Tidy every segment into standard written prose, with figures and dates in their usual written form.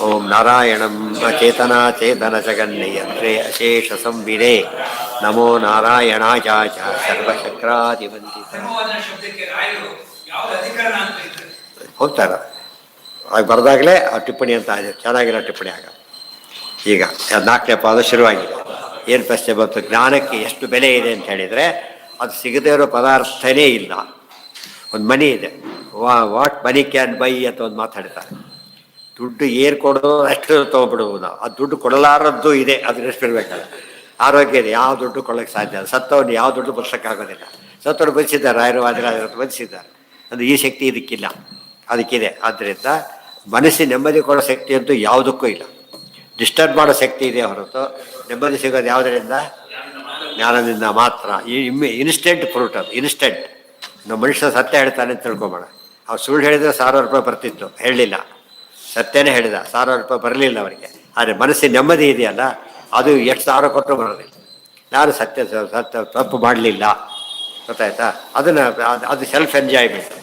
ಓಂ ನಾರಾಯಣಂ ಚೇತನಾ ಚೇತನ ಜಗನ್ನಿಯಂತ್ರೇ ಅಶೇಷ ಸಂವಿದೆ ನಮೋ ನಾರಾಯಣಾಚಾಚ ಸರ್ವಶಕ್ರಾಧಿವಂತಿತ ಹೋಗ್ತಾರ ಆಗ ಬರೆದಾಗಲೇ ಆ ಟಿಪ್ಪಣಿ ಅಂತ ಇದೆ, ಚೆನ್ನಾಗಿರೋ ಟಿಪ್ಪಣಿ ಆಗ. ಈಗ 4ನೇ ಪಾದ ಶುರುವಾಗಿದೆ. ಏನು ಪ್ರಶ್ನೆ ಬಂತು? ಜ್ಞಾನಕ್ಕೆ ಎಷ್ಟು ಬೆಲೆ ಇದೆ ಅಂತ ಹೇಳಿದರೆ, ಅದು ಸಿಗದೇ ಇರೋ ಪದಾರ್ಥನೇ ಇಲ್ಲ. ಒಂದು ಮನಿ ಇದೆ, ವಾಟ್ ಮನಿ ಕ್ಯಾನ್ ಬೈ ಅಂತ ಒಂದು ಮಾತಾಡ್ತಾರೆ. ದುಡ್ಡು ಏನು ಕೊಡೋದು ಅಷ್ಟು ತೊಗೊಬಿಡ್ಬೋದು ನಾವು. ಅದು ದುಡ್ಡು ಕೊಡಲಾರದ್ದು ಇದೆ, ಅದನ್ನ ಎಷ್ಟು ಇರಬೇಕಲ್ಲ. ಆರೋಗ್ಯ ಇದೆ, ಯಾವ ದುಡ್ಡು ಕೊಡೋಕ್ಕೆ ಸಾಧ್ಯ ಇಲ್ಲ. ಸತ್ತವನು ಯಾವ ದುಡ್ಡು ಬರ್ಸೋಕ್ಕಾಗೋದಿಲ್ಲ. ಸತ್ತವರು ಬದಿಸಿದ್ದಾರೆ, ರಾಯರು ಬದಿಸಿದ್ದಾರೆ. ಅಂದರೆ ಈ ಶಕ್ತಿ ಇದಕ್ಕಿಲ್ಲ, ಅದಕ್ಕಿದೆ. ಆದ್ದರಿಂದ ಮನಸ್ಸಿನ ನೆಮ್ಮದಿ ಕೊಡೋ ಶಕ್ತಿ ಅಂತೂ ಯಾವುದಕ್ಕೂ ಇಲ್ಲ. ಡಿಸ್ಟರ್ಬ್ ಮಾಡೋ ಶಕ್ತಿ ಇದೆ ಹೊರತು ನೆಮ್ಮದಿ ಸಿಗೋದು ಯಾವುದರಿಂದ? ಜ್ಞಾನದಿಂದ ಮಾತ್ರ. ಇನ್ಸ್ಟೆಂಟ್ ಫ್ರೂಟ್ ಅದು, ಇನ್ಸ್ಟೆಂಟ್. ನಮ್ಮ ಮನುಷ್ಯ ಸತ್ಯ ಹೇಳ್ತಾನೆ ಅಂತ ತಿಳ್ಕೊಬೇಡ. ಅವ್ರು ಸುಳ್ಳು ಹೇಳಿದರೆ 1000 ರೂಪಾಯಿ ಬರ್ತಿತ್ತು, ಹೇಳಲಿಲ್ಲ. ಸತ್ಯನೇ ಹೇಳಿದ, 1000 ರೂಪಾಯಿ ಬರಲಿಲ್ಲ ಅವರಿಗೆ. ಆದರೆ ಮನಸ್ಸಿನ ನೆಮ್ಮದಿ ಇದೆಯಲ್ಲ, ಅದು ಎಷ್ಟು 1000 ಕೊಟ್ಟರು ಬರೋದಿಲ್ಲ. ನಾನು ಸತ್ಯ ತಪ್ಪು ಮಾಡಲಿಲ್ಲ, ಗೊತ್ತಾಯ್ತಾ? ಅದನ್ನು ಅದು ಸೆಲ್ಫ್ ಎಂಜಾಯ್ಮೆಂಟ್.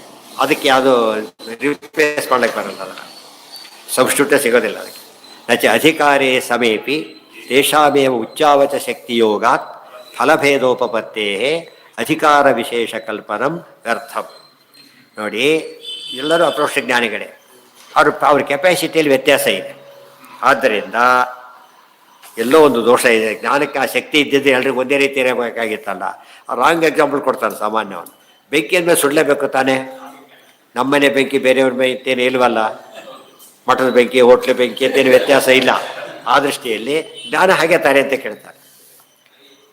ಅದಕ್ಕೆ ಯಾವುದು ರಿಪ್ಲೇಸ್ ಮಾಡ್ಲಿಕ್ಕೆ ಬರಲ್ಲ, ಅದನ್ನು ಸಬ್ಸ್ಟಿಟ್ಯೂಟೇ ಸಿಗೋದಿಲ್ಲ ಅದಕ್ಕೆ. ನಚ ಅಧಿಕಾರೇ ಸಮೀಪಿ ತೇಷಾಮೇವ ಉಚ್ಚಾವಚ ಶಕ್ತಿಯೋಗಾತ್ ಫಲಭೇದೋಪತ್ತೇ ಅಧಿಕಾರ ವಿಶೇಷ ಕಲ್ಪನಂ ವ್ಯರ್ಥಂ. ನೋಡಿ, ಎಲ್ಲರೂ ಅಪ್ರೋಕ್ಷ ಜ್ಞಾನಿಗಳೇ. ಅವ್ರ ಕೆಪಾಸಿಟಿಯಲ್ಲಿ ವ್ಯತ್ಯಾಸ ಇದೆ. ಆದ್ದರಿಂದ ಎಲ್ಲೋ ಒಂದು ದೋಷ ಇದೆ. ಜ್ಞಾನಕ್ಕೆ ಆ ಶಕ್ತಿ ಇದ್ದಿದ್ದು ಎಲ್ರಿಗೂ ಒಂದೇ ರೀತಿ ಇರಬೇಕಾಗಿತ್ತಲ್ಲ. ರಾಂಗ್ ಎಕ್ಸಾಂಪಲ್ ಕೊಡ್ತಾನೆ ಸಾಮಾನ್ಯವನ್ನು. ಬೆಂಕಿ ಅಂದಮೇಲೆ ಸುಡಲೇಬೇಕು ತಾನೇ. ನಮ್ಮನೆ ಬೆಂಕಿ ಬೇರೆಯವ್ರ ಬೆಂಕಿ ಇಲ್ವಲ್ಲ. ಮಠದ ಬೆಂಕಿ, ಹೋಟ್ಲು ಬೆಂಕಿ ಅಂತೇನು ವ್ಯತ್ಯಾಸ ಇಲ್ಲ. ಆ ದೃಷ್ಟಿಯಲ್ಲಿ ಜ್ಞಾನ ಹಾಗೆ ತಾನೆ ಅಂತ ಕೇಳ್ತಾರೆ.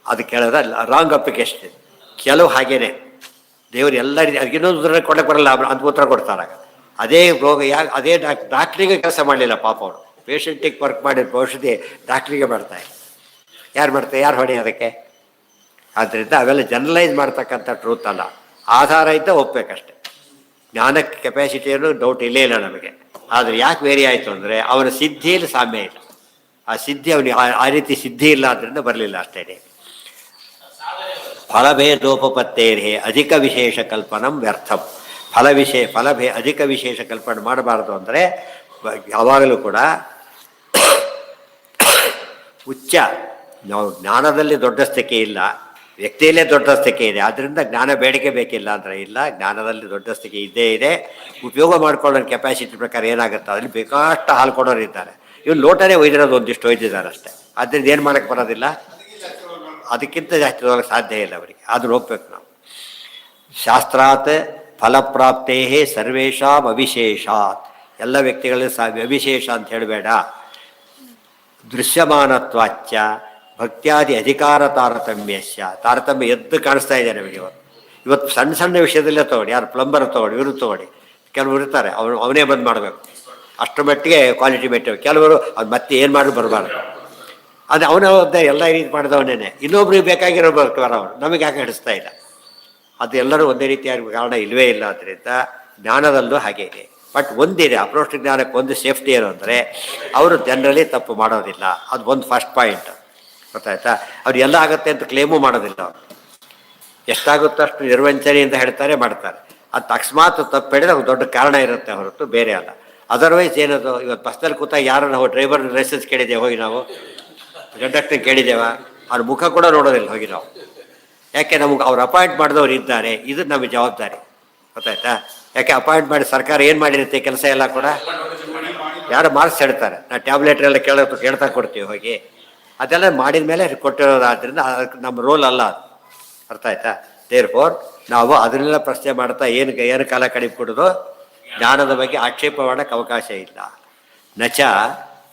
ಅದು ಕೇಳೋದ ರಾಂಗ್ ಅಪ್ಲಿಕೇಶನ್. ಕೆಲವು ಹಾಗೇನೆ ದೇವರು ಎಲ್ಲ ರೀತಿ ಅದಕ್ಕೆ ಇನ್ನೊಂದು ಉತ್ತರ ಕೊಡಕ್ಕೆ ಬರಲ್ಲ ಅಂತ ಉತ್ತರ ಕೊಡ್ತಾರಾಗ. ಅದೇ ರೋಗ ಅದೇ ಡಾಕ್ಟ್ರಿಗೆ ಕೆಲಸ ಮಾಡಲಿಲ್ಲ ಪಾಪ ಅವರು. ಪೇಷಂಟಿಗೆ ವರ್ಕ್ ಮಾಡಿದ ಔಷಧಿ ಡಾಕ್ಟ್ರಿಗೆ ಮಾಡ್ತಾರೆ. ಯಾರು ಮಾಡ್ತಾರೆ? ಯಾರು ಹೊಣೆ ಅದಕ್ಕೆ? ಆದ್ದರಿಂದ ಅವೆಲ್ಲ ಜನರಲೈಸ್ ಮಾಡ್ತಕ್ಕಂಥ ಟ್ರೂತ್ ಅಲ್ಲ. ಆಧಾರ ಇದ್ದ ಒಪ್ಪಬೇಕಷ್ಟೆ. ಜ್ಞಾನಕ್ಕೆ ಕೆಪಾಸಿಟಿಯನ್ನು ಡೌಟ್ ಇಲ್ಲೇ ಇಲ್ಲ ನಮಗೆ. ಆದರೆ ಯಾಕೆ ವೇರಿ ಆಯಿತು ಅಂದರೆ ಅವನ ಸಿದ್ಧಿಯಲ್ಲಿ ಸಾಮ್ಯ ಇಲ್ಲ. ಆ ಸಿದ್ಧಿ ಅವನಿಗೆ ಆ ರೀತಿ ಸಿದ್ಧಿ ಇಲ್ಲ, ಆದ್ದರಿಂದ ಬರಲಿಲ್ಲ ಅಷ್ಟೇ. ಫಲಭೇದೋಪತ್ತೇರೇ ಅಧಿಕ ವಿಶೇಷ ಕಲ್ಪನಂ ವ್ಯರ್ಥಂ. ಅಧಿಕ ವಿಶೇಷ ಕಲ್ಪನೆ ಮಾಡಬಾರ್ದು ಅಂದರೆ ಯಾವಾಗಲೂ ಕೂಡ ಉಚ್ಚ. ನಾವು ಜ್ಞಾನದಲ್ಲಿ ದೊಡ್ಡ ಸ್ಥಿತಿ ಇಲ್ಲ, ವ್ಯಕ್ತಿಯಲ್ಲೇ ದೊಡ್ಡ ಸ್ಥಿತಿ ಇದೆ. ಆದ್ದರಿಂದ ಜ್ಞಾನ ಬೇಡಿಕೆ ಬೇಕಿಲ್ಲ ಅಂದರೆ ಇಲ್ಲ. ಜ್ಞಾನದಲ್ಲಿ ದೊಡ್ಡ ಸ್ಥಿತಿ ಇದ್ದೇ ಇದೆ. ಉಪಯೋಗ ಮಾಡ್ಕೊಳ್ಳೋ ಕೆಪಾಸಿಟಿ ಪ್ರಕಾರ ಏನಾಗುತ್ತೆ, ಅದ್ರಲ್ಲಿ ಬೇಕಾಷ್ಟು ಹಾಲು ಕೊಡೋರು ಇದ್ದಾರೆ. ಇವ್ರು ಲೋಟನೇ ಒಯ್ದಿರೋದು ಒಂದಿಷ್ಟು ಒಯ್ದಿದ್ದಾರೆ ಅಷ್ಟೇ. ಆದ್ದರಿಂದ ಏನು ಮಾಡೋಕ್ಕೆ ಬರೋದಿಲ್ಲ, ಅದಕ್ಕಿಂತ ಜಾಸ್ತಿ ಹೋಗಕ್ಕೆ ಸಾಧ್ಯ ಇಲ್ಲ ಅವರಿಗೆ. ಆದರೂ ಹೋಗ್ಬೇಕು ನಾವು. ಶಾಸ್ತ್ರಾತ್ ಫಲಪ್ರಾಪ್ತೇ ಸರ್ವೇಷಾಂ ಅವಿಶೇಷಾತ್. ಎಲ್ಲ ವ್ಯಕ್ತಿಗಳಲ್ಲಿ ಅವಿಶೇಷ ಅಂತ ಹೇಳಬೇಡ. ದೃಶ್ಯಮಾನತ್ವಾಚ್ಚ ಭಕ್ತ್ಯಾದಿ ಅಧಿಕಾರ ತಾರತಮ್ಯಸ್ಯ. ತಾರತಮ್ಯ ಎದ್ದು ಕಾಣಿಸ್ತಾ ಇದೆ ನಮಗೆ ಇವತ್ತು ಸಣ್ಣ ಸಣ್ಣ ವಿಷಯದಲ್ಲೇ ತೊಗೊಳ್ಳಿ. ಯಾರು ಪ್ಲಂಬರ್ ತೊಗೊಳ್ಳಿ, ಇವರು ತೊಗೊಳ್ಳಿ. ಕೆಲವರು ಇರ್ತಾರೆ ಅವನೇ ಬಂದು ಮಾಡಬೇಕು, ಅಷ್ಟರ ಮಟ್ಟಿಗೆ ಕ್ವಾಲಿಟಿ ಮೆಟ್ಟು. ಕೆಲವರು ಅವ್ರು ಮತ್ತೆ ಏನು ಮಾಡಿ ಬರಬಾರ್ದು. ಅದು ಅವನ ಎಲ್ಲ ರೀತಿ ಮಾಡಿದವನೇನೆ. ಇನ್ನೊಬ್ರಿಗೆ ಬೇಕಾಗಿರೋಬೇಕು ಅವನು, ನಮಗೆ ಯಾಕೆ ಹಿಡಿಸ್ತಾ ಇಲ್ಲ. ಅದು ಎಲ್ಲರೂ ಒಂದೇ ರೀತಿಯಾಗಿ ಕಾರಣ ಇಲ್ಲವೇ ಇಲ್ಲ. ಆದ್ದರಿಂದ ಜ್ಞಾನದಲ್ಲೂ ಹಾಗೆ ಇದೆ. ಬಟ್ ಒಂದಿದೆ, ಅಪ್ರೋಚ್ ಜ್ಞಾನಕ್ಕೆ ಒಂದು ಸೇಫ್ಟಿ ಏನು ಅಂದರೆ ಅವರು ಜನರಲಿ ತಪ್ಪು ಮಾಡೋದಿಲ್ಲ. ಅದು ಒಂದು ಫಸ್ಟ್ ಪಾಯಿಂಟ್, ಗೊತ್ತಾಯ್ತಾ? ಅವ್ರು ಎಲ್ಲ ಆಗುತ್ತೆ ಅಂತ ಕ್ಲೇಮು ಮಾಡೋದಿಲ್ಲ. ಅವರು ಎಷ್ಟಾಗುತ್ತೋ ಅಷ್ಟು ನಿರ್ವಂಚನೆ ಅಂತ ಹೇಳ್ತಾರೆ, ಮಾಡ್ತಾರೆ. ಅದು ಅಕಸ್ಮಾತ್ ತಪ್ಪು ಹೇಳಿದ್ರೆ ಅವ್ರು ದೊಡ್ಡ ಕಾರಣ ಇರುತ್ತೆ ಹೊರತು ಬೇರೆ ಅಲ್ಲ. ಅದರ್ವೈಸ್ ಏನದು, ಇವತ್ತು ಬಸ್ನಲ್ಲಿ ಕೂತಾಗ ಯಾರು ನಾವು ಡ್ರೈವರ್ ಲೈಸೆನ್ಸ್ ಕೇಳಿದ್ದೇವೆ ಹೋಗಿ, ನಾವು ಕಂಡಕ್ಟರ್ ಕೇಳಿದ್ದೇವ, ಅವ್ರ ಮುಖ ಕೂಡ ನೋಡೋದಿಲ್ಲ ಹೋಗಿ ನಾವು. ಯಾಕೆ ನಮಗೆ ಅವ್ರು ಅಪಾಯಿಂಟ್ ಮಾಡಿದವ್ರು ಇದ್ದಾರೆ, ಇದು ನಮಗೆ ಜವಾಬ್ದಾರಿ, ಗೊತ್ತಾಯ್ತಾ? ಯಾಕೆ ಅಪಾಯಿಂಟ್ ಮಾಡಿ ಸರ್ಕಾರ ಏನು ಮಾಡಿರುತ್ತೆ ಕೆಲಸ ಎಲ್ಲ ಕೂಡ ಯಾರು ಮಾರ್ಕ್ಸ್ ಹೇಳ್ತಾರೆ. ನಾವು ಟ್ಯಾಬ್ಲೆಟ್ ಎಲ್ಲ ಕೇಳ್ತಾ ಕೊಡ್ತೀವಿ ಹೋಗಿ. ಅದೆಲ್ಲ ಮಾಡಿದ ಮೇಲೆ ಕೊಟ್ಟಿರೋದಾದ್ರಿಂದ ಅದಕ್ಕೆ ನಮ್ಮ ರೋಲ್ ಅಲ್ಲ ಅದು, ಅರ್ಥ ಆಯ್ತಾ? ದೇರ್ಫೋರ್ ನಾವು ಅದನ್ನೆಲ್ಲ ಪ್ರಶ್ನೆ ಮಾಡ್ತಾ ಏನು ಕಾಲ ಕಡಿಮೆ ಕೊಡೋದು, ಜ್ಞಾನದ ಬಗ್ಗೆ ಆಕ್ಷೇಪ ಮಾಡೋಕ್ಕೆ ಅವಕಾಶ ಇಲ್ಲ. ನಚ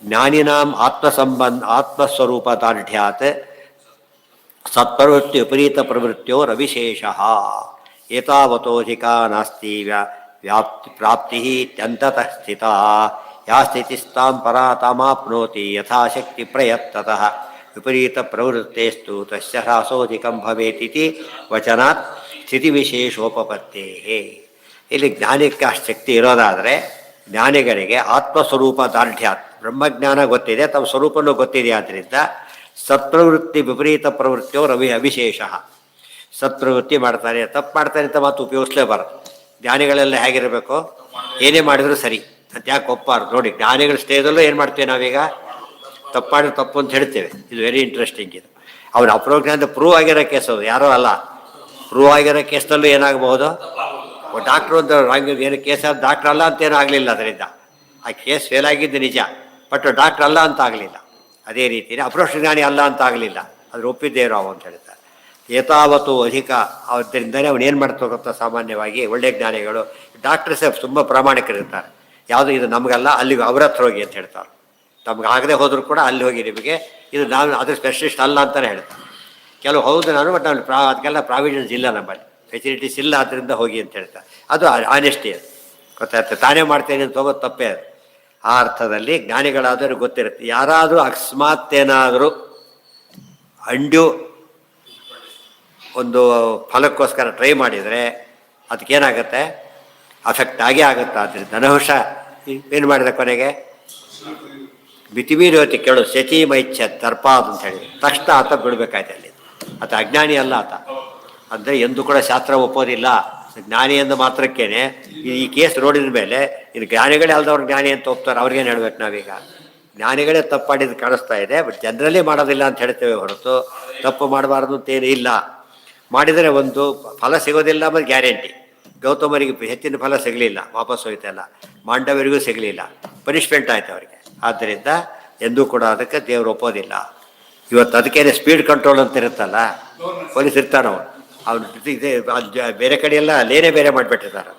ಜ್ಞಾನಿನಾಂ ಆತ್ಮಸ್ವರೂಪ ದಾರ್ಢ್ಯಾತ್ ಸತ್ಪ್ರವೃತ್ತಿ ವಿಪರೀತ ಪ್ರವೃತ್ತಿಯೋ ರವಿಶೇಷ ಏತಾವತೋಧಿಕಾ ನಾಸ್ತಿ ಪ್ರಾಪ್ತಿ ಅತ್ಯಂತತಃ ಸ್ಥಿತಾ. ಯಾ ಸ್ಥಿತಿಸ್ತಾಂ ಪರಾತಮಾಪ್ನೋತಿ ಯಥಾಶಕ್ತಿ ಪ್ರಯತ್ನತಃ ವಿಪರೀತ ಪ್ರವೃತ್ತೇಸ್ತು ತಸ್ಯ ಹ್ರಾಸೋಧಿಕಂ ಭವೇತಿತಿ ವಚನಾತ್ ಸ್ಥಿತಿವಿಶೇಷೋಪಪತ್ತೇಃ. ಇಲ್ಲಿ ಜ್ಞಾನಕ್ಕೆ ಅಷ್ಟು ಶಕ್ತಿ ಇರೋದಾದರೆ ಜ್ಞಾನಿಗಳಿಗೆ ಆತ್ಮಸ್ವರೂಪ ದಾರ್ಢ್ಯಾತ್, ಬ್ರಹ್ಮಜ್ಞಾನ ಗೊತ್ತಿದೆ, ತಮ್ಮ ಸ್ವರೂಪನೂ ಗೊತ್ತಿದೆ. ಆದ್ದರಿಂದ ಸತ್ಪ್ರವೃತ್ತಿ ವಿಪರೀತ ಪ್ರವೃತ್ತಿಯೋ ಅವಿಶೇಷ. ಸತ್ಪ್ರವೃತ್ತಿ ಮಾಡ್ತಾರೆ, ತಪ್ಪು ಮಾಡ್ತಾರೆ ಅಂತ ಮಾತು ಉಪಯೋಗಿಸ್ಲೇಬಾರದು. ಜ್ಞಾನಿಗಳೆಲ್ಲ ಹೇಗಿರಬೇಕು, ಏನೇ ಮಾಡಿದರೂ ಸರಿ, ಅಂತ ಯಾಕೆ ಒಪ್ಪಾರ್ದು ನೋಡಿ. ಜ್ಞಾನಿಗಳ ಸ್ಟೇಜಲ್ಲೂ ಏನು ಮಾಡ್ತೇವೆ ನಾವೀಗ, ತಪ್ಪಾಡಿದ್ರೆ ತಪ್ಪು ಅಂತ ಹೇಳ್ತೇವೆ. ಇದು ವೆರಿ ಇಂಟ್ರೆಸ್ಟಿಂಗ್. ಇದು ಅವ್ನು ಅಪ್ರೋಜ್ಞಾನ ಪ್ರೂವ್ ಆಗಿರೋ ಕೇಸ್, ಅದು ಯಾರೋ ಅಲ್ಲ. ಪ್ರೂವ್ ಆಗಿರೋ ಕೇಸ್ನಲ್ಲೂ ಏನಾಗಬಹುದು, ಡಾಕ್ಟ್ರು ಒಂದು ಏನು ಕೇಸ್ ಡಾಕ್ಟ್ರ್ ಅಲ್ಲ ಅಂತೇನೂ ಆಗಲಿಲ್ಲ. ಅದರಿಂದ ಆ ಕೇಸ್ ಫೇಲ್ ಆಗಿದ್ದು ನಿಜ, ಬಟ್ ಡಾಕ್ಟ್ರ್ ಅಲ್ಲ ಅಂತ ಆಗಲಿಲ್ಲ. ಅದೇ ರೀತಿಯೇ ಅಪ್ರೋಕ್ಷಜ್ಞಾನಿ ಅಲ್ಲ ಅಂತ ಆಗಲಿಲ್ಲ, ಅದ್ರ ಒಪ್ಪಿದ್ದೇವೆ ನಾವು ಅಂತ ಹೇಳ್ತಾರೆ. ಏತಾವತ್ತು ಅಧಿಕ. ಅದರಿಂದಲೇ ಅವನು ಏನು ಮಾಡ್ತಾ ಗೊತ್ತಾ, ಸಾಮಾನ್ಯವಾಗಿ ಒಳ್ಳೆ ಜ್ಞಾನಿಗಳು ಡಾಕ್ಟರ್ಸ್ ತುಂಬ ಪ್ರಾಮಾಣಿಕರಿರ್ತಾರೆ. ಯಾವುದು ಇದು ನಮಗಲ್ಲ, ಅಲ್ಲಿಗೆ ಅವ್ರ ಹತ್ರ ಹೋಗಿ ಅಂತ ಹೇಳ್ತಾರೆ. ನಮ್ಗೆ ಆಗದೆ ಹೋದರೂ ಕೂಡ ಅಲ್ಲಿ ಹೋಗಿ ನಿಮಗೆ ಇದು ನಾನು ಅದ್ರ ಸ್ಪೆಷಲಿಸ್ಟ್ ಅಲ್ಲ ಅಂತಲೇ ಹೇಳ್ತಾರೆ. ಕೆಲವು ಹೌದು ನಾನು, ಬಟ್ ನಾನು ಅದಕ್ಕೆಲ್ಲ ಪ್ರಾವಿಷನ್ಸ್ ಇಲ್ಲ, ನಮ್ಮಲ್ಲಿ ಫೆಸಿಲಿಟೀಸ್ ಇಲ್ಲ, ಅದರಿಂದ ಹೋಗಿ ಅಂತ ಹೇಳ್ತಾರೆ. ಅದು ಆನೆಸ್ಟಿ, ಅದು ಗೊತ್ತಾಗ್ತದೆ. ತಾನೇ ಮಾಡ್ತೇನೆ ಅಂತ ಹೋಗೋದು ತಪ್ಪೇ ಅದು. ಆ ಅರ್ಥದಲ್ಲಿ ಜ್ಞಾನಿಗಳಾದರೂ ಗೊತ್ತಿರುತ್ತೆ. ಯಾರಾದರೂ ಅಕಸ್ಮಾತ್ ಏನಾದರೂ ಅಂಡ್ಯೂ ಒಂದು ಫಲಕ್ಕೋಸ್ಕರ ಟ್ರೈ ಮಾಡಿದರೆ ಅದಕ್ಕೇನಾಗತ್ತೆ, ಅಫೆಕ್ಟ್ ಆಗೇ ಆಗುತ್ತೆ. ಆದ್ದರಿಂದ ಧನಹುಷ ಏನು ಮಾಡಿದ ಕೊನೆಗೆ ಮಿತಿಮೀರಿ ಕೇಳು ಶಚಿ ಮೈಚ್ಛ ದರ್ಪಾದ್ ಅಂತ ಹೇಳಿ ತಕ್ಷಣ ಆತ ಬಿಡಬೇಕಾಯ್ತು ಅಲ್ಲಿ. ಆತ ಅಜ್ಞಾನಿ ಅಲ್ಲ ಆತ. ಅಂದರೆ ಎಂದು ಕೂಡ ಶಾಸ್ತ್ರ ಒಪ್ಪೋದಿಲ್ಲ. ಜ್ಞಾನಿ ಎಂದು ಮಾತ್ರಕ್ಕೇನೆ ಈ ಕೇಸ್ ನೋಡಿದ ಮೇಲೆ ಇದು ಜ್ಞಾನಿಗಳೇ ಅಲ್ದವ್ರು ಜ್ಞಾನಿ ಅಂತ ಒಪ್ತಾರೆ. ಅವ್ರಿಗೇನು ಹೇಳ್ಬೇಕು ನಾವೀಗ? ಜ್ಞಾನಿಗಳೇ ತಪ್ಪು ಮಾಡಿದ್ದು ಕಾಣಿಸ್ತಾ ಇದೆ, ಬಟ್ ಜನರಲ್ಲೇ ಮಾಡೋದಿಲ್ಲ ಅಂತ ಹೇಳ್ತೇವೆ ಹೊರತು ತಪ್ಪು ಮಾಡಬಾರ್ದು ಅಂತೇನು ಇಲ್ಲ. ಮಾಡಿದರೆ ಒಂದು ಫಲ ಸಿಗೋದಿಲ್ಲ ಮತ್ತು ಗ್ಯಾರಂಟಿ. ಗೌತಮರಿಗೆ ಹೆಚ್ಚಿನ ಫಲ ಸಿಗಲಿಲ್ಲ, ವಾಪಸ್ ಹೋಯ್ತಲ್ಲ. ಮಾಂಡವರಿಗೂ ಸಿಗಲಿಲ್ಲ, ಪನಿಷ್ಮೆಂಟ್ ಆಯ್ತು ಅವರಿಗೆ. ಆದ್ದರಿಂದ ಎಂದೂ ಕೂಡ ಅದಕ್ಕೆ ದೇವರು ಒಪ್ಪೋದಿಲ್ಲ. ಇವತ್ತು ಅದಕ್ಕೇನೆ ಸ್ಪೀಡ್ ಕಂಟ್ರೋಲ್ ಅಂತ ಇರುತ್ತಲ್ಲ, ಪೊಲೀಸ್ ಇರ್ತಾನೆ ಅವನು ಬೇರೆ ಕಡೆ ಎಲ್ಲ ಲೇನೇ ಬೇರೆ ಮಾಡಿಬಿಟ್ಟಿರ್ತಾರೆ.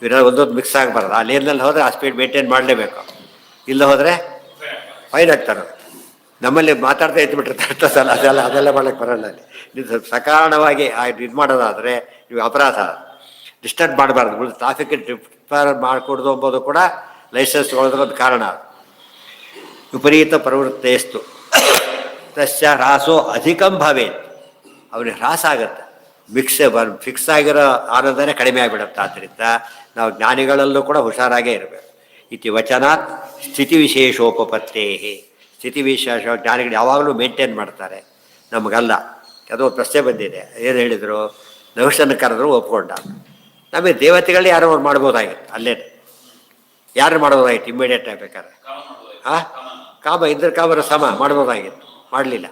ಇವರೆಲ್ಲ ಒಂದೊಂದು ಮಿಕ್ಸ್ ಆಗಬಾರ್ದು. ಆ ಲೇನಲ್ಲಿ ಹೋದರೆ ಆ ಸ್ಪೀಡ್ ಮೇಂಟೈನ್ ಮಾಡಲೇಬೇಕು, ಇಲ್ಲ ಹೋದರೆ ಫೈನ್ ಆಗ್ತಾರೆ. ನಮ್ಮಲ್ಲಿ ಮಾತಾಡ್ತಾ ಎತ್ಬಿಟ್ಟಿರ್ತಾರೆ ಅದೆಲ್ಲ ಮಾಡೋಕ್ಕೆ ಬರೋಲ್ಲ. ಅಲ್ಲಿ ನೀವು ಸ್ವಲ್ಪ ಸಕಾರಣವಾಗಿ ಇದು ಮಾಡೋದಾದರೆ ನೀವು ಅಪರಾಧ, ಡಿಸ್ಟರ್ಬ್ ಮಾಡಬಾರ್ದು. ಟ್ರಾಫಿಕ್ ಡಿಫರ್ ಮಾಡಿಕೊಡೋದು ಎಂಬುದು ಕೂಡ ಲೈಸೆನ್ಸ್ ತೊಗೊಳೋದ್ರದ್ದು ಕಾರಣ. ವಿಪರೀತ ಪ್ರವೃತ್ತೇಸ್ತು ತಸ್ಯ ಹ್ರಾಸೋ ಅಧಿಕಂ ಭವೇತ್. ಅವನಿಗೆ ಹ್ರಾಸ ಆಗುತ್ತೆ, ಫಿಕ್ಸ್ ಆಗಿರೋ ಆನಂದನೇ ಕಡಿಮೆ ಆಗಿಬಿಡುತ್ತೆ. ಆದ್ದರಿಂದ ನಾವು ಜ್ಞಾನಿಗಳಲ್ಲೂ ಕೂಡ ಹುಷಾರಾಗೇ ಇರಬೇಕು. ಇತಿ ವಚನಾತ್ ಸ್ಥಿತಿ ವಿಶೇಷೋಪತ್ತೇ. ಸ್ಥಿತಿ ವಿಶೇಷ ಜ್ಞಾನಿಗಳು ಯಾವಾಗಲೂ ಮೇಂಟೈನ್ ಮಾಡ್ತಾರೆ, ನಮಗಲ್ಲ. ಅದು ಪ್ರಶ್ನೆ ಬಂದಿದೆ, ಏನು ಹೇಳಿದರು, ನಹುಷನ ಕರೆದ್ರು ಒಪ್ಕೊಂಡ. ನಮಗೆ ದೇವತೆಗಳೇ ಯಾರೋ ಅವ್ರು ಮಾಡ್ಬೋದಾಗಿತ್ತು, ಅಲ್ಲೇ ಯಾರು ಮಾಡ್ಬೋದಾಗಿತ್ತು ಇಮ್ಮಿಡಿಯೇಟ್ ಆಗಬೇಕಾದ್ರೆ. ಕಾಮ ಇದ್ರ ಕಾಮರ ಸಮ ಮಾಡ್ಬೋದಾಗಿತ್ತು, ಮಾಡಲಿಲ್ಲ.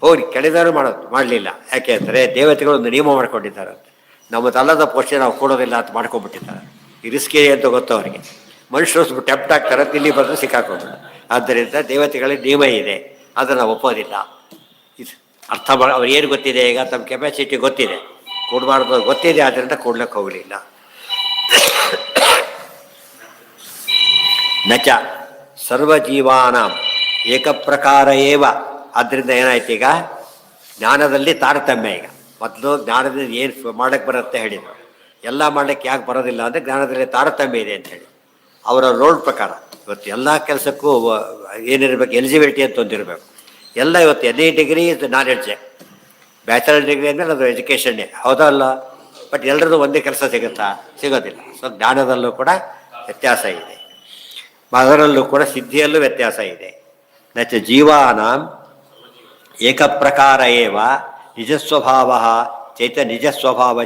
ಹೋಗಿ ಕೆಳದಾರು ಮಾಡಲಿಲ್ಲ. ಯಾಕೆ ಅಂದರೆ ದೇವತೆಗಳು ಒಂದು ನಿಯಮ ಮಾಡ್ಕೊಂಡಿದ್ದಾರಂತೆ. ನಮ್ಮದಲ್ಲದ ಪೋಷಣೆ ನಾವು ಕೊಡೋದಿಲ್ಲ ಅಂತ ಮಾಡ್ಕೊಂಡ್ಬಿಟ್ಟಿದ್ದಾರೆ. ಈ ರಿಸ್ಕಿ ಅಂತ ಗೊತ್ತು ಅವರಿಗೆ. ಮನುಷ್ಯರು ಟೆಂಪ್ಟ್ ಆಗ್ತಾರೆ, ಇಲ್ಲಿ ಬಂದು ಸಿಕ್ಕಾಕೊಂಡು. ಆದ್ದರಿಂದ ದೇವತೆಗಳಿಗೆ ನಿಯಮ ಇದೆ, ಅದನ್ನು ನಾವು ಒಪ್ಪೋದಿಲ್ಲ. ಇದು ಅರ್ಥ ಅವ್ರು ಏನು ಗೊತ್ತಿದೆ, ಈಗ ತಮ್ಮ ಕೆಪಾಸಿಟಿ ಗೊತ್ತಿದೆ, ಕೊಡಬಾರ್ದು ಗೊತ್ತಿದೆ, ಆದ್ದರಿಂದ ಕೊಡ್ಲಿಕ್ಕೆ ಹೋಗಲಿಲ್ಲ. ನಚ ಸರ್ವಜೀವಾನಾಂ ಏಕಪ್ರಕಾರ ಏವ. ಆದ್ದರಿಂದ ಏನಾಯ್ತು, ಈಗ ಜ್ಞಾನದಲ್ಲಿ ತಾರತಮ್ಯ. ಈಗ ಮೊದಲು ಜ್ಞಾನದಿಂದ ಏನು ಮಾಡೋಕ್ಕೆ ಬರುತ್ತೆ ಹೇಳಿದರು, ಎಲ್ಲ ಮಾಡಲಿಕ್ಕೆ ಯಾಕೆ ಬರೋದಿಲ್ಲ ಅಂದರೆ ಜ್ಞಾನದಲ್ಲಿ ತಾರತಮ್ಯ ಇದೆ ಅಂಥೇಳಿ ಅವರ ರೋಲ್ ಪ್ರಕಾರ. ಇವತ್ತು ಎಲ್ಲ ಕೆಲಸಕ್ಕೂ ಏನಿರಬೇಕು, ಎಲಿಜಿಬಿಲಿಟಿ ಅಂತ ಒಂದಿರಬೇಕು. ಎಲ್ಲ ಇವತ್ತು ಎನಿ ಡಿಗ್ರಿ ಇದು ನಾಲೆಡ್ಜೆ. ಬ್ಯಾಚಲರ್ ಡಿಗ್ರಿ ಅಂದರೆ ಅದು ಎಜುಕೇಷನ್ನೇ, ಹೌದಲ್ಲ. ಬಟ್ ಎಲ್ಲರದ್ದು ಒಂದೇ ಕೆಲಸ ಸಿಗುತ್ತಾ? ಸಿಗೋದಿಲ್ಲ. ಸೊ ಜ್ಞಾನದಲ್ಲೂ ಕೂಡ ವ್ಯತ್ಯಾಸ ಇದೆ, ಅದರಲ್ಲೂ ಕೂಡ ಸಿದ್ಧಿಯಲ್ಲೂ ವ್ಯತ್ಯಾಸ ಇದೆ. ನಚ ಜೀವಾನಾಂ ಏಕಪ್ರಕಾರ ಏವ ನಿಜಸ್ವಭಾವ ನಿಜಸ್ವಭಾವ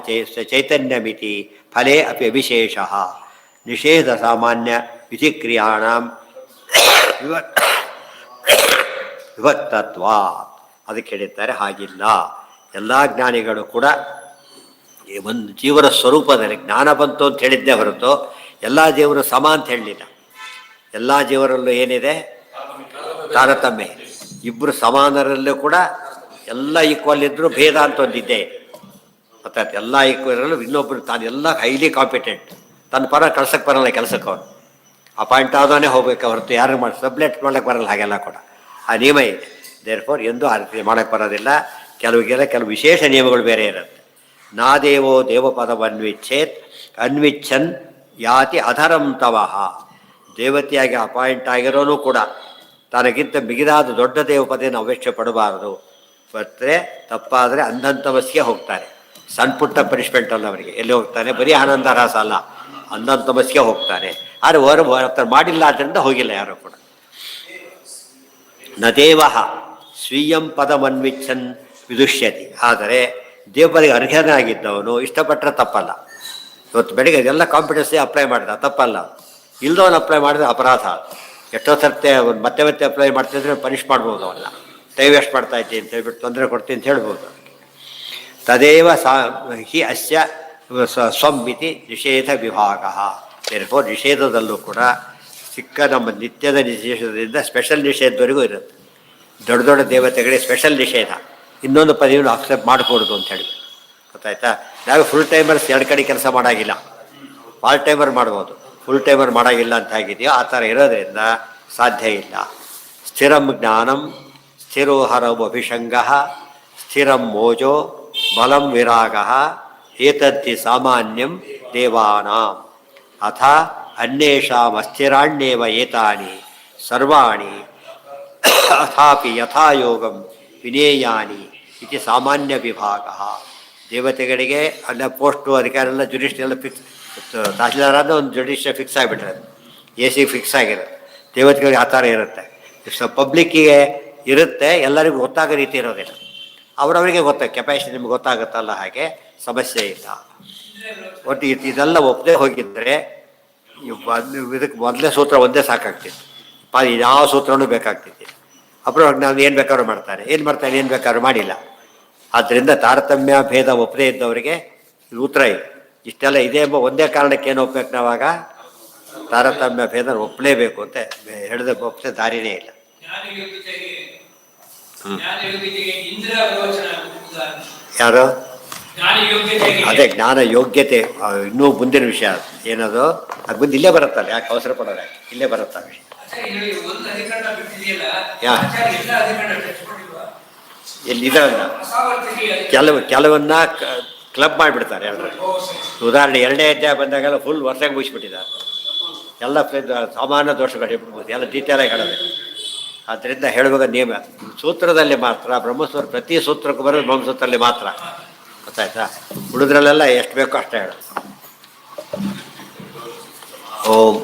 ಚೈತನ್ಯಮಿತಿ ಫಲೇ ಅಪಿ ವಿಶೇಷ ನಿಷೇಧ ಸಾಮಾನ್ಯ ವಿಧಿಕ್ರಿಯಾಣಾಂ ವಿಭಕ್ತತ್ವ. ಅದಕ್ಕೆ ಹೇಳಿದ್ದಾರೆ ಹಾಗಿಲ್ಲ. ಎಲ್ಲ ಜ್ಞಾನಿಗಳು ಕೂಡ ಒಂದು ಜೀವನ ಸ್ವರೂಪದಲ್ಲಿ ಜ್ಞಾನ ಬಂತು ಅಂತ ಹೇಳಿದ್ದೇ ಹೊರತು ಎಲ್ಲ ಜೀವರು ಸಮ ಅಂತ ಹೇಳಲಿಲ್ಲ. ಎಲ್ಲ ಜೀವರಲ್ಲೂ ಏನಿದೆ, ತಾರತಮ್ಯ. ಇಬ್ಬರು ಸಮಾನರಲ್ಲೂ ಕೂಡ ಎಲ್ಲ ಈಕ್ವಲ್ ಇದ್ದರೂ ಭೇದ ಅಂತ ಒಂದಿದ್ದೆ. ಗೊತ್ತಾಯ್ತು, ಎಲ್ಲ ಈಕ್ವಲಲ್ಲೂ ಇನ್ನೊಬ್ಬರು ತಾನು ಎಲ್ಲ ಹೈಲಿ ಕಾಂಪಿಟೆಂಟ್, ತನ್ನ ಪರ ಕಳ್ಸಕ್ಕೆ ಬರಲ್ಲ ಕೆಲಸಕ್ಕೆ. ಅವನು ಅಪಾಯಿಂಟ್ ಆದವನೇ ಹೋಗ್ಬೇಕು ಹೊರತು ಯಾರು ಮಾಡಿ ಸಬ್ಲೆಟ್ ಮಾಡೋಕ್ಕೆ ಬರಲ್ಲ. ಹಾಗೆಲ್ಲ ಕೂಡ ಆ ನಿಯಮ ಇದೆ. ದೇರ್ಫೋರ್ ಎಂದೂ ಆ ರೀತಿ ಮಾಡೋಕ್ಕೆ ಬರೋದಿಲ್ಲ. ಕೆಲವು ವಿಶೇಷ ನಿಯಮಗಳು ಬೇರೆ ಇರುತ್ತೆ. ನಾದೇವೋ ದೇವಪದವನ್ವಿಚ್ಛೇತ್ ಅನ್ವಿಚ್ಛನ್ ಯಾತಿ ಅಧರಂ ತವಃ. ದೇವತೆಯಾಗಿ ಅಪಾಯಿಂಟ್ ಆಗಿರೋನು ಕೂಡ ತನಗಿಂತ ಮಿಗಿದಾದ ದೊಡ್ಡ ದೇವಪದೇನ ಅಪೇಕ್ಷೆ ಪಡಬಾರದು. ಮತ್ತೆ ತಪ್ಪಾದರೆ ಅಂಧಂತಮಸ್ಗೆ ಹೋಗ್ತಾರೆ. ಸಣ್ಣ ಪುಟ್ಟ ಪನಿಷ್ಮೆಂಟ್ ಅಲ್ಲ ಅವರಿಗೆ. ಎಲ್ಲಿ ಹೋಗ್ತಾನೆ, ಬರೀ ಆನಂದರಾಸ ಅಲ್ಲ, ಅಂಧಂತಮಸ್ಗೆ ಹೋಗ್ತಾನೆ. ಆದರೆ ಹೊರ ಮಾಡಿಲ್ಲ, ಆದ್ದರಿಂದ ಹೋಗಿಲ್ಲ ಯಾರು ಕೂಡ. ನ ದೇವ ಸ್ವೀಯಂ ಪದಮನ್ವಿಚ್ಛನ್ ವಿದುಷ್ಯತಿ. ಆದರೆ ದೇವಪದಿಗೆ ಅರ್ಹನಾಗಿದ್ದವನು ಇಷ್ಟಪಟ್ಟರೆ ತಪ್ಪಲ್ಲ. ಇವತ್ತು ಬೆಳಿಗ್ಗೆ ಎಲ್ಲ ಕಾಂಪಿಟೆನ್ಸಿ ಅಪ್ಲೈ ಮಾಡಿದ, ತಪ್ಪಲ್ಲ. ಇಲ್ದವನು ಅಪ್ಲೈ ಮಾಡಿದ್ರೆ ಅಪರಾಧ. ಎಷ್ಟೋ ಸರ್ತೆ ಅವ್ನು ಮತ್ತೆ ಮತ್ತೆ ಅಪ್ಲೈ ಮಾಡ್ತಿದ್ರೆ ಪನಿಷ್ ಮಾಡ್ಬೋದು ಅವನ್ನ. ಟೈಮ್ ವೇಸ್ಟ್ ಮಾಡ್ತಾ ಇದ್ದೀನಿ ಅಂತ ಹೇಳ್ಬಿಟ್ಟು ತೊಂದರೆ ಕೊಡ್ತೀನಿ ಅಂತ ಹೇಳ್ಬೋದು. ತದೇವ ಹಿ ಅಸ್ಯ ಸ್ವಮಿತಿ ನಿಷೇಧ ವಿಭಾಗ. ದೇರ್ಫೋರ್ ನಿಷೇಧದಲ್ಲೂ ಕೂಡ ಸಿಕ್ಕ ನಮ್ಮ ನಿತ್ಯದ ನಿಷೇಧದಿಂದ ಸ್ಪೆಷಲ್ ನಿಷೇಧದವರೆಗೂ ಇರುತ್ತೆ. ದೊಡ್ಡ ದೊಡ್ಡ ದೇವತೆಗಳಿಗೆ ಸ್ಪೆಷಲ್ ನಿಷೇಧ, ಇನ್ನೊಂದು ಪದವಿಯನ್ನು ಅಕ್ಸೆಪ್ಟ್ ಮಾಡಕೂಡದು ಅಂತ ಹೇಳಿ. ಗೊತ್ತಾಯ್ತಾ? ನಾವು ಫುಲ್ ಟೈಮರ್ಸ್ ಎರಡು ಕಡೆ ಕೆಲಸ ಮಾಡೋಂಗಿಲ್ಲ, ಪಾರ್ಟ್ ಟೈಮರ್ ಮಾಡ್ಬೋದು, ಫುಲ್ ಟೈಮರ್ ಮಾಡೋಂಗಿಲ್ಲ ಅಂತ ಆಗಿದೆಯೋ ಆ ಥರ ಇರೋದ್ರಿಂದ ಸಾಧ್ಯ ಇಲ್ಲ. ಸ್ಥಿರಂ ಜ್ಞಾನಂ ಸ್ಥಿರೋಹರಂ ಅಭಿಷಂಗ ಸ್ಥಿರಂ ಮೋಜೋ ಬಲಂ ವಿರಾಗ ಏತದ್ದಿ ಸಾಮಾನ್ಯಂ ದೇವಾನಾಂ ಅಥ ಅನ್ಯೇಷಾಂ ಅಸ್ಥಿರಾಣ್ಯೇವ ಏತಾನಿ ಸರ್ವಾಣಿ ಅಥಾಪಿ ಯಥಾಯೋಗಂ ವಿನೇಯಾನಿ ಇತಿ ಸಾಮಾನ್ಯ ವಿಭಾಗ. ದೇವತೆಗಳಿಗೆ ಅಲ್ಲ ಪೋಸ್ಟು ಅಧಿಕಾರ ಎಲ್ಲ ಜುಡಿಷಿಯಲ್ ಎಲ್ಲ ಫಿಕ್ಸ್, ತಹಸೀಲ್ದಾರ್ ಅಂದರೆ ಒಂದು ಜುಡಿಷಿಯಲ್ ಫಿಕ್ಸ್ ಆಗಿಬಿಟ್ರೆ ಎ ಸಿ ಫಿಕ್ಸ್ ಆಗಿರುತ್ತೆ. ದೇವತೆಗಳಿಗೆ ಆ ಥರ ಇರುತ್ತೆ. ಪಬ್ಲಿಕ್ಕಿಗೆ ಇರುತ್ತೆ, ಎಲ್ಲರಿಗೂ ಗೊತ್ತಾಗೋ ರೀತಿ ಇರೋದಿಲ್ಲ. ಅವರವರಿಗೆ ಗೊತ್ತಾಗ ಕೆಪಾಸಿಟಿ ನಿಮ್ಗೆ ಗೊತ್ತಾಗುತ್ತಲ್ಲ, ಹಾಗೆ ಸಮಸ್ಯೆ ಇಲ್ಲ. ಒಟ್ಟು ಇದೆಲ್ಲ ಒಪ್ಪದೆ ಹೋಗಿದ್ದರೆ ಇದಕ್ಕೆ ಮೊದಲೇ ಸೂತ್ರ ಒಂದೇ ಸಾಕಾಗ್ತಿತ್ತು. ಯಾವ ಸೂತ್ರನೂ ಬೇಕಾಗ್ತಿತ್ತು. ಅப்புறம் ನಾವು ಏನು ಬೇಕಾದ್ರೂ ಮಾಡ್ತಾನೆ, ಏನು ಬೇಕಾದ್ರೂ ಮಾಡಿಲ್ಲ. ಆದ್ದರಿಂದ ತಾರತಮ್ಯ ಭೇದ ಒಪ್ಪದೇ ಇದ್ದವರಿಗೆ ಉತ್ತರ ಇದೆ. ಇಷ್ಟೆಲ್ಲ ಇದೆ ಎಂಬ ಒಂದೇ ಕಾರಣಕ್ಕೆ ಏನು ಒಪ್ಪಬೇಕು ನಾವಾಗ? ತಾರತಮ್ಯ ಭೇದ ಒಪ್ಪಲೇಬೇಕು ಅಂತ ಹೇಳಿದ ಒಪ್ಪದೆ ದಾರಿನೇ ಇಲ್ಲ. ಯಾರು? ಅದೇ ಜ್ಞಾನ ಯೋಗ್ಯತೆ ಇನ್ನೂ ಮುಂದಿನ ವಿಷಯ. ಏನದು ಅದು ಮುಂದೆ ಇಲ್ಲೇ ಬರುತ್ತಲ್ಲ, ಯಾಕೆ ಅವಸರ ಪಡೋದು? ಇಲ್ಲೇ ಬರುತ್ತಾ ವಿಷಯ. ಎಲ್ಲಿದಲ್ಲ ಕೆಲವನ್ನ ಕ್ಲಬ್ ಮಾಡಿಬಿಡ್ತಾರೆ ಎಲ್ಲರೂ. ಉದಾಹರಣೆ 2ನೇ ಅಧ್ಯಾಯ ಬಂದಾಗೆಲ್ಲ ಫುಲ್ ವರ್ಷಕ್ಕೆ ಮುಗಿಸ್ಬಿಟ್ಟಿದ್ದಾರೆ. ಎಲ್ಲ ಸಾಮಾನ್ಯ ದೋಷಗಳು ಹೇಳ್ಬಿಡ್ಬೋದು, ಎಲ್ಲ ಡೀಟೇಲಾಗಿ ಹೇಳೋದು. ಆದ್ದರಿಂದ ಹೇಳುವಾಗ ನಿಯಮ ಸೂತ್ರದಲ್ಲಿ ಮಾತ್ರ, ಬ್ರಹ್ಮಸೂತ್ರ ಪ್ರತಿ ಸೂತ್ರಕ್ಕೂ ಬರೋದು ಬ್ರಹ್ಮಸೂತ್ರದಲ್ಲಿ ಮಾತ್ರ. ಗೊತ್ತಾಯ್ತಾ? ಉಳಿದ್ರಲ್ಲೆಲ್ಲ ಎಷ್ಟು ಬೇಕೋ ಅಷ್ಟೇ ಹೇಳೋದು. ಓಂ